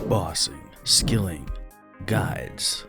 Bossing, skilling, guides.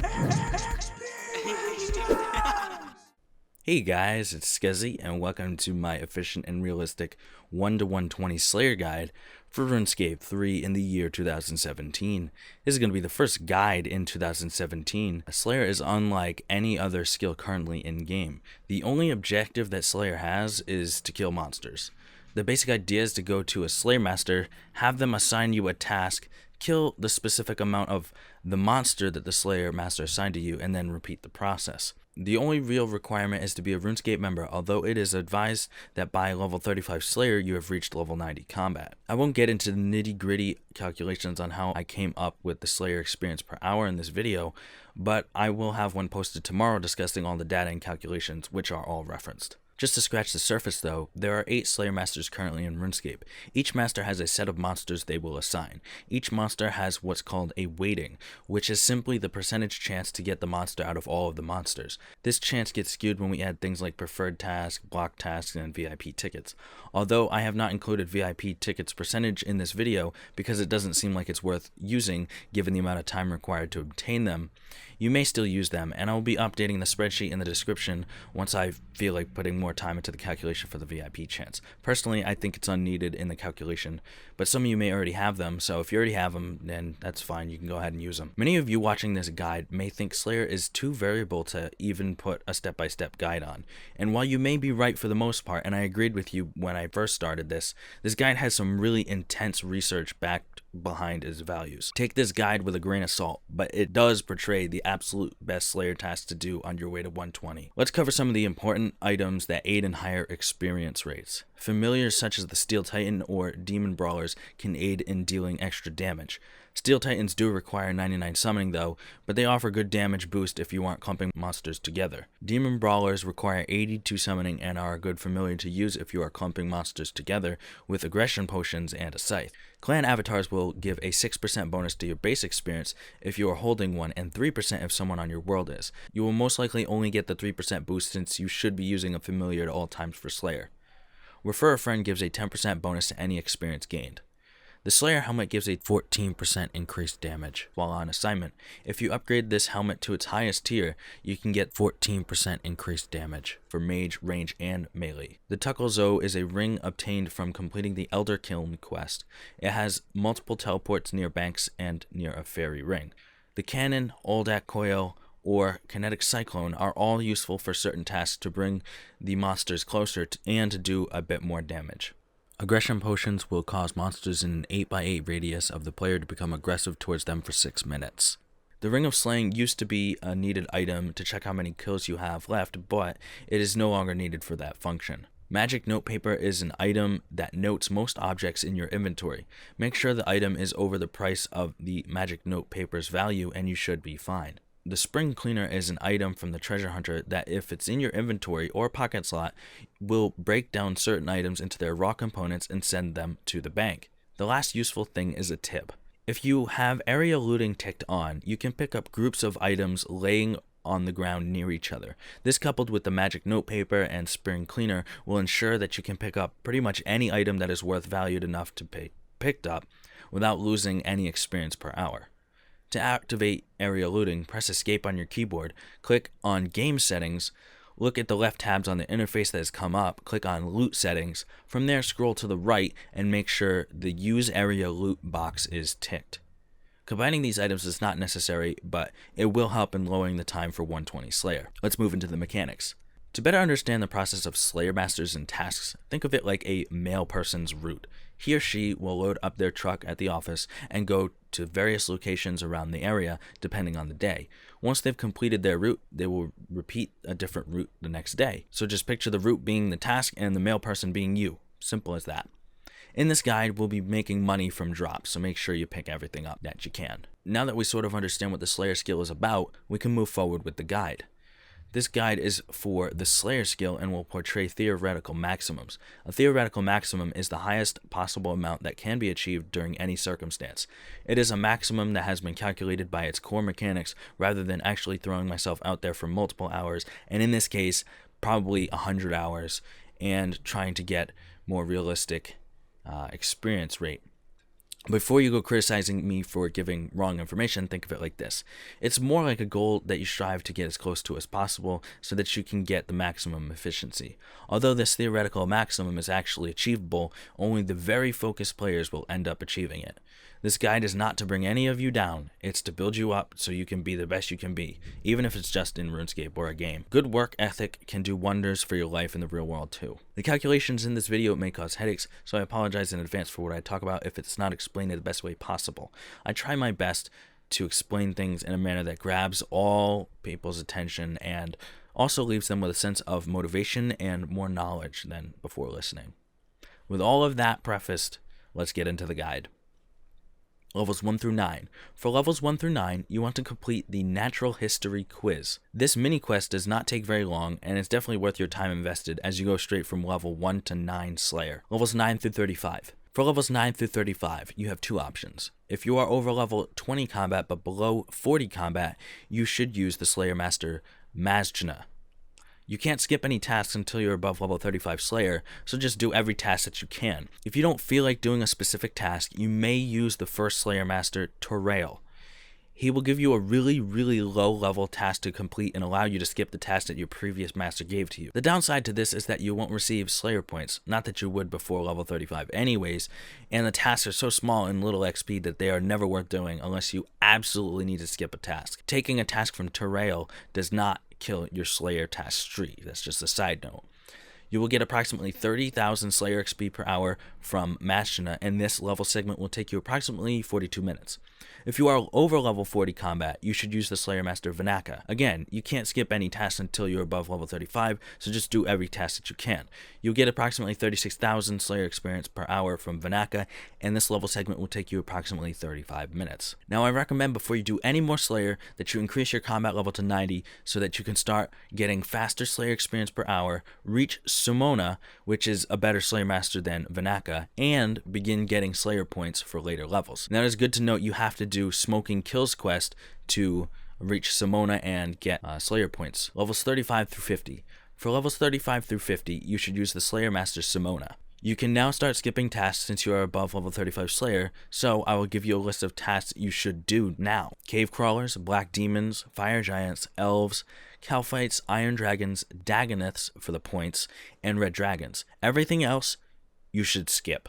Hey guys, it's Scuzzy, and welcome to my efficient and realistic 1-to-120 Slayer guide for Runescape 3 in the year 2017. This is going to be the first guide in 2017. Slayer is unlike any other skill currently in-game. The only objective that Slayer has is to kill monsters. The basic idea is to go to a Slayer Master, have them assign you a task, kill the specific amount of the monster that the Slayer Master assigned to you, and then repeat the process. The only real requirement is to be a Runescape member, although it is advised that by level 35 Slayer you have reached level 90 combat. I won't get into the nitty-gritty calculations on how I came up with the Slayer experience per hour in this video, but I will have one posted tomorrow discussing all the data and calculations, which are all referenced. Just to scratch the surface though, there are 8 Slayer Masters currently in Runescape. Each Master has a set of monsters they will assign. Each monster has what's called a weighting, which is simply the percentage chance to get the monster out of all of the monsters. This chance gets skewed when we add things like preferred tasks, block tasks, and VIP tickets. Although I have not included VIP tickets percentage in this video because it doesn't seem like it's worth using given the amount of time required to obtain them, you may still use them, and I will be updating the spreadsheet in the description once I feel like putting more time into the calculation for the VIP chance. Personally, I think it's unneeded in the calculation, but some of you may already have them, so if you already have them, then that's fine, you can go ahead and use them. Many of you watching this guide may think Slayer is too variable to even put a step-by-step guide on, and while you may be right for the most part, and I agreed with you when I first started this guide has some really intense research backed behind its values. Take this guide with a grain of salt, but it does portray the absolute best Slayer tasks to do on your way to 120. Let's cover some of the important items that aid in higher experience rates. Familiars such as the Steel Titan or Demon Brawlers can aid in dealing extra damage. Steel Titans do require 99 summoning though, but they offer good damage boost if you aren't clumping monsters together. Demon Brawlers require 82 summoning and are a good familiar to use if you are clumping monsters together with aggression potions and a scythe. Clan avatars will give a 6% bonus to your base experience if you are holding one and 3% if someone on your world is. You will most likely only get the 3% boost since you should be using a familiar at all times for Slayer. Refer a Friend gives a 10% bonus to any experience gained. The Slayer helmet gives a 14% increased damage while on assignment. If you upgrade this helmet to its highest tier, you can get 14% increased damage for mage, range, and melee. The Tuckle Zoe is a ring obtained from completing the Elder Kiln quest. It has multiple teleports near banks and near a fairy ring. The Cannon, Oldak Coil, or Kinetic Cyclone are all useful for certain tasks to bring the monsters closer and to do a bit more damage. Aggression potions will cause monsters in an 8x8 radius of the player to become aggressive towards them for 6 minutes. The Ring of Slaying used to be a needed item to check how many kills you have left, but it is no longer needed for that function. Magic Notepaper is an item that notes most objects in your inventory. Make sure the item is over the price of the Magic Notepaper's value and you should be fine. The Spring Cleaner is an item from the Treasure Hunter that if it's in your inventory or pocket slot, will break down certain items into their raw components and send them to the bank. The last useful thing is a tip. If you have area looting ticked on, you can pick up groups of items laying on the ground near each other. This coupled with the Magic Notepaper and Spring Cleaner will ensure that you can pick up pretty much any item that is worth valued enough to be picked up without losing any experience per hour. To activate area looting, press escape on your keyboard, click on game settings, look at the left tabs on the interface that has come up, click on loot settings, from there scroll to the right and make sure the use area loot box is ticked. Combining these items is not necessary, but it will help in lowering the time for 120 Slayer. Let's move into the mechanics. To better understand the process of Slayer Masters and tasks, think of it like a mail person's route. He or she will load up their truck at the office and go to various locations around the area depending on the day. Once they've completed their route, they will repeat a different route the next day. So just picture the route being the task and the mail person being you. Simple as that. In this guide, we'll be making money from drops, so make sure you pick everything up that you can. Now that we sort of understand what the Slayer skill is about, we can move forward with the guide. This guide is for the Slayer skill and will portray theoretical maximums. A theoretical maximum is the highest possible amount that can be achieved during any circumstance. It is a maximum that has been calculated by its core mechanics rather than actually throwing myself out there for multiple hours, and in this case, probably 100 hours, and trying to get more realistic experience rate. Before you go criticizing me for giving wrong information, think of it like this. It's more like a goal that you strive to get as close to as possible so that you can get the maximum efficiency. Although this theoretical maximum is actually achievable, only the very focused players will end up achieving it. This guide is not to bring any of you down, it's to build you up so you can be the best you can be, even if it's just in RuneScape or a game. Good work ethic can do wonders for your life in the real world too. The calculations in this video may cause headaches, so I apologize in advance for what I talk about if it's not explained in the best way possible. I try my best to explain things in a manner that grabs all people's attention and also leaves them with a sense of motivation and more knowledge than before listening. With all of that prefaced, let's get into the guide. Levels 1 through 9. For levels 1 through 9, you want to complete the Natural History Quiz. This mini quest does not take very long, and it's definitely worth your time invested as you go straight from level 1 to 9 Slayer. Levels 9 through 35. For levels 9 through 35, you have two options. If you are over level 20 combat but below 40 combat, you should use the Slayer Master Mazjna. You can't skip any tasks until you're above level 35 Slayer, so just do every task that you can. If you don't feel like doing a specific task, you may use the first Slayer Master, KURADEL. He will give you a really low level task to complete and allow you to skip the task that your previous master gave to you. The downside to this is that you won't receive Slayer points, not that you would before level 35 anyways, and the tasks are so small and little XP that they are never worth doing unless you absolutely need to skip a task. Taking a task from KURADEL does not kill your Slayer task streak. That's just a side note. You will get approximately 30,000 Slayer XP per hour from Mazjna, and this level segment will take you approximately 42 minutes. If you are over level 40 combat, you should use the Slayer Master Vannaka. Again, you can't skip any tasks until you're above level 35, so just do every task that you can. You'll get approximately 36,000 Slayer experience per hour from Vannaka, and this level segment will take you approximately 35 minutes. Now, I recommend before you do any more Slayer that you increase your combat level to 90 so that you can start getting faster Slayer experience per hour, reach Sumona, which is a better Slayer Master than Vannaka, and begin getting Slayer points for later levels. Now, it is good to note you have to do Smoking Kills quest to reach Sumona and get Slayer points. Levels 35 through 50. For levels 35 through 50, you should use the Slayer Master Sumona. You can now start skipping tasks since you are above level 35 Slayer, so I will give you a list of tasks you should do now. Cave Crawlers, Black Demons, Fire Giants, Elves, Kalphites, Iron Dragons, Dagganoths for the points, and Red Dragons. Everything else, you should skip.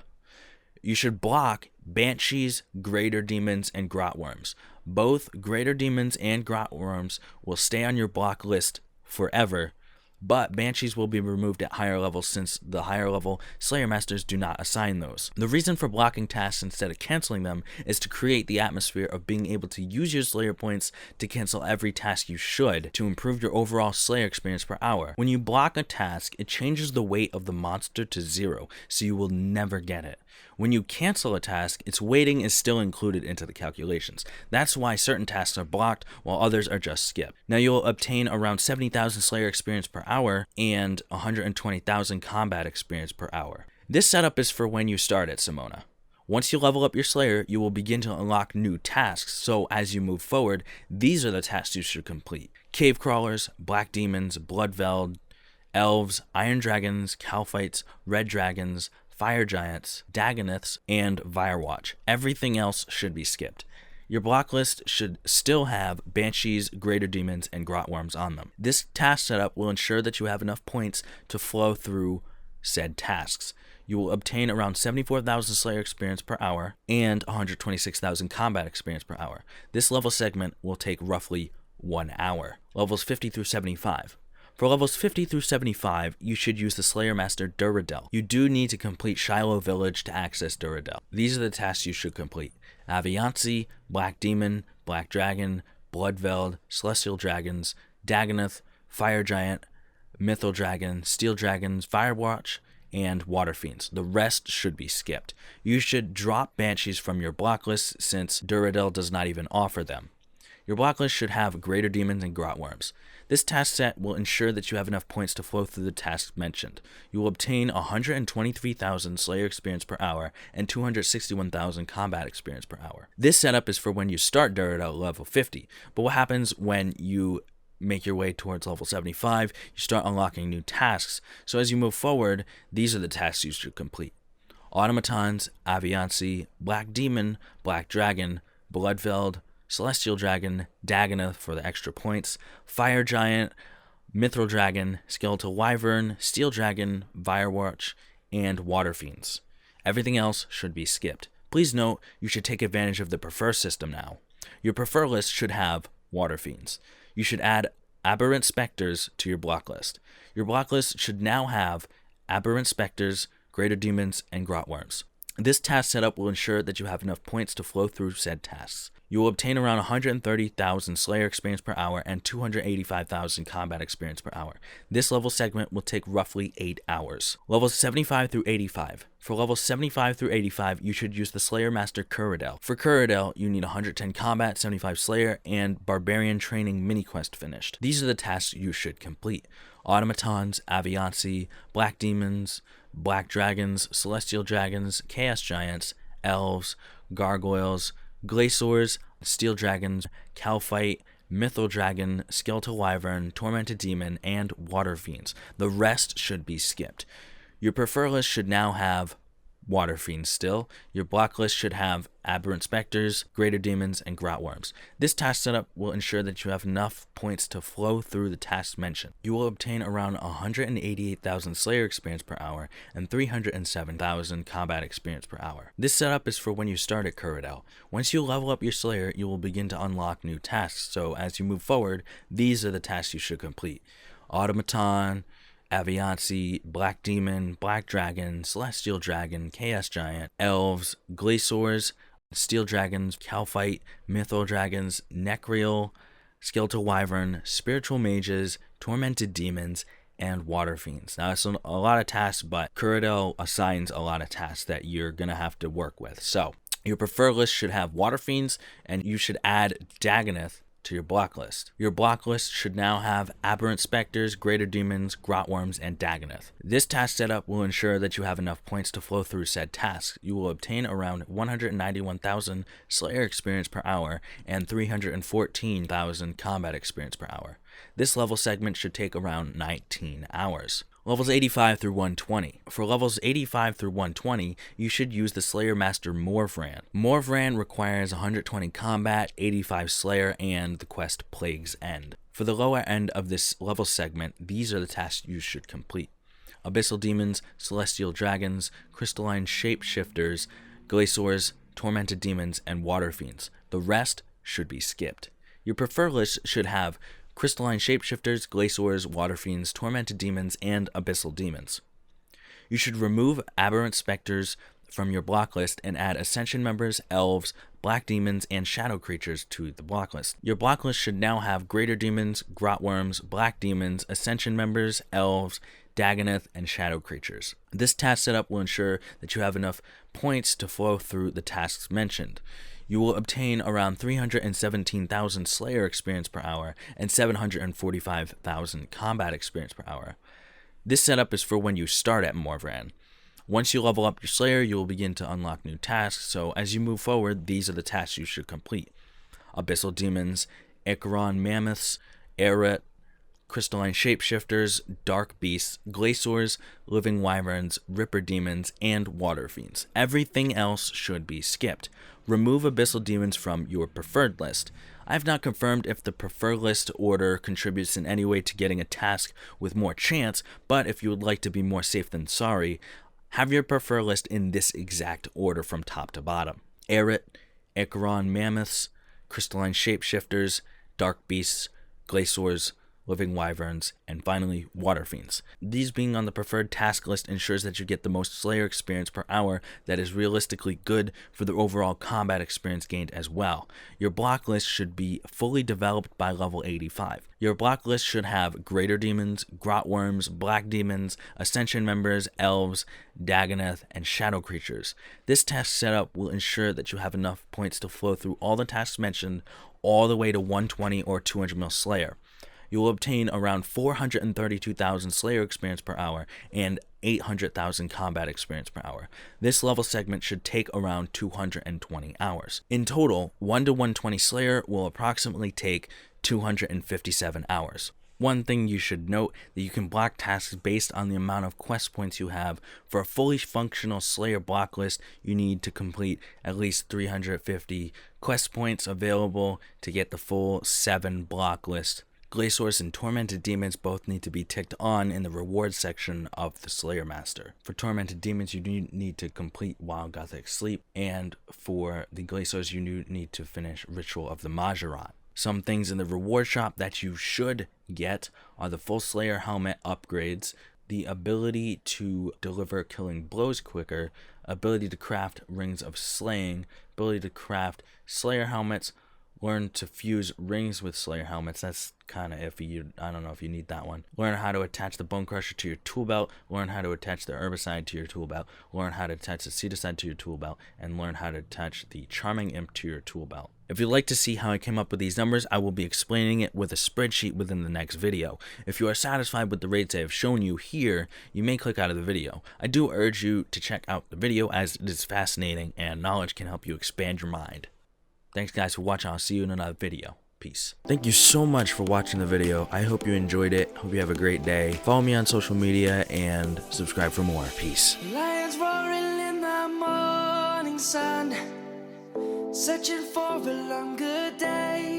You should block Banshees, Greater Demons, and Grotworms. Both Greater Demons and Grotworms will stay on your block list forever, but Banshees will be removed at higher levels since the higher level Slayer Masters do not assign those. The reason for blocking tasks instead of canceling them is to create the atmosphere of being able to use your Slayer points to cancel every task you should to improve your overall Slayer experience per hour. When you block a task, it changes the weight of the monster to 0, so you will never get it. When you cancel a task, its weighting is still included into the calculations. That's why certain tasks are blocked while others are just skipped. Now you'll obtain around 70,000 Slayer experience per hour and 120,000 combat experience per hour. This setup is for when you start at Sumona. Once you level up your Slayer, you will begin to unlock new tasks, so as you move forward, these are the tasks you should complete. Cave Crawlers, Black Demons, Bloodveld, Elves, Iron Dragons, Kalphites, Red Dragons, Fire Giants, Dagganoths, and VYREWATCH. Everything else should be skipped. Your block list should still have Banshees, Greater Demons, and Grotworms on them. This task setup will ensure that you have enough points to flow through said tasks. You will obtain around 74,000 Slayer experience per hour and 126,000 combat experience per hour. This level segment will take roughly 1 hour. Levels 50 through 75. For levels 50 through 75, you should use the Slayer Master Duradel. You do need to complete Shiloh Village to access Duradel. These are the tasks you should complete. Avianci, Black Demon, Black Dragon, Bloodveld, Celestial Dragons, Dagganoth, Fire Giant, Mythal Dragon, Steel Dragons, Firewatch, and Water Fiends. The rest should be skipped. You should drop Banshees from your block list since Duradel does not even offer them. Your block list should have Greater Demons and Grotworms. This task set will ensure that you have enough points to flow through the tasks mentioned. You will obtain 123,000 Slayer experience per hour and 261,000 combat experience per hour. This setup is for when you start Duradel level 50, but what happens when you make your way towards level 75, you start unlocking new tasks, so as you move forward, these are the tasks you should complete. automatons, aviancy, black demon, black dragon, bloodfeld, celestial dragon, Dagganoth for the extra points, fire giant, mithril dragon, skeletal wyvern, steel dragon, VYREWATCH, and water fiends. Everything else should be skipped. Please note, you should take advantage of the prefer system now. Your prefer list should have water fiends. You should add aberrant specters to your block list. Your block list should now have aberrant specters, greater demons, and grotworms. This task setup will ensure that you have enough points to flow through said tasks. You will obtain around 130,000 Slayer experience per hour and 285,000 combat experience per hour. This level segment will take roughly 8 hours. Levels 75 through 85. For levels 75 through 85, you should use the Slayer Master KURADEL. For KURADEL, you need 110 combat, 75 Slayer, and Barbarian Training mini-quest finished. These are the tasks you should complete. Automatons, aviancy, black demons, black dragons, celestial dragons, chaos giants, elves, gargoyles, Glacors, steel dragons, calphite, mithril dragon, skeletal wyvern, tormented demon, and water fiends. The rest should be skipped. Your prefer list should now have water fiends still. Your block list should have aberrant specters, greater demons, and grotworms. This task setup will ensure that you have enough points to flow through the tasks mentioned. You will obtain around 188,000 Slayer experience per hour and 307,000 combat experience per hour. This setup is for when you start at KURADEL. Once you level up your Slayer, you will begin to unlock new tasks, so as you move forward, these are the tasks you should complete. Automaton, aviancy, black demon, black dragon, celestial dragon, chaos giant, elves, Glacors, steel dragons, calphite, mithril dragons, necreal, skeletal wyvern, spiritual mages, tormented demons, and water fiends. Now, it's a lot of tasks, but KURADEL assigns a lot of tasks that you're going to have to work with. So, your prefer list should have water fiends, and you should add Dagganoth to your block list. Your block list should now have aberrant specters, greater demons, grotworms, and Dagganoth. This task setup will ensure that you have enough points to flow through said tasks. You will obtain around 191,000 Slayer experience per hour and 314,000 combat experience per hour. This level segment should take around 19 hours. Levels 85 through 120. For levels 85 through 120, you should use the Slayer Master MOVRAN. MOVRAN requires 120 combat, 85 Slayer, and the quest Plague's End. For the lower end of this level segment, these are the tasks you should complete. Abyssal Demons, Celestial Dragons, Crystalline Shapeshifters, Glacors, Tormented Demons, and Water Fiends. The rest should be skipped. Your prefer list should have Crystalline Shapeshifters, Glacors, Water Fiends, Tormented Demons, and Abyssal Demons. You should remove aberrant specters from your block list and add Ascension members, elves, black demons, and shadow creatures to the block list. Your block list should now have greater demons, grotworms, black demons, Ascension members, elves, Dagganoth, and shadow creatures. This task setup will ensure that you have enough points to flow through the tasks mentioned. You will obtain around 317,000 Slayer experience per hour and 745,000 combat experience per hour. This setup is for when you start at MOVRAN. Once you level up your Slayer, you will begin to unlock new tasks, so as you move forward, these are the tasks you should complete. Abyssal Demons, Acheron mammoths, Airut, Crystalline Shapeshifters, Dark Beasts, Glacors, Living Wyverns, Ripper Demons, and Water Fiends. Everything else should be skipped. Remove Abyssal Demons from your preferred list. I have not confirmed if the preferred list order contributes in any way to getting a task with more chance, but if you would like to be more safe than sorry, have your preferred list in this exact order from top to bottom. Airut, Acheron mammoths, Crystalline Shapeshifters, Dark Beasts, Glacors, Living Wyverns, and finally, Water Fiends. These being on the preferred task list ensures that you get the most Slayer experience per hour that is realistically good for the overall combat experience gained as well. Your block list should be fully developed by level 85. Your block list should have Greater Demons, Grotworms, Black Demons, Ascension members, Elves, Dagganoth, and Shadow Creatures. This task setup will ensure that you have enough points to flow through all the tasks mentioned all the way to 120 or 200 mil Slayer. You will obtain around 432,000 Slayer experience per hour and 800,000 combat experience per hour. This level segment should take around 220 hours. In total, 1 to 120 Slayer will approximately take 257 hours. One thing you should note that you can block tasks based on the amount of quest points you have. For a fully functional Slayer block list, you need to complete at least 350 quest points available to get the full 7 block list. Glacors and Tormented Demons both need to be ticked on in the reward section of the Slayer Master. For Tormented Demons, you need to complete Wild Gothic Sleep, and for the Glacors, you need to finish Ritual of the MOVRAN. Some things in the reward shop that you should get are the full Slayer helmet upgrades, the ability to deliver killing blows quicker, ability to craft rings of slaying, ability to craft Slayer helmets, learn to fuse rings with Slayer helmets. That's kind of iffy. I don't know if you need that one. Learn how to attach the Bone Crusher to your tool belt. Learn how to attach the Herbicide to your tool belt. Learn how to attach the Seedicide to your tool belt. And learn how to attach the Charming Imp to your tool belt. If you'd like to see how I came up with these numbers, I will be explaining it with a spreadsheet within the next video. If you are satisfied with the rates I have shown you here, you may click out of the video. I do urge you to check out the video as it is fascinating and knowledge can help you expand your mind. Thanks guys for watching. I'll see you in another video. Peace. Thank you so much for watching the video. I hope you enjoyed it. Hope you have a great day. Follow me on social media and subscribe for more. Peace. Lions roaring in the morning sun, searching for a longer day.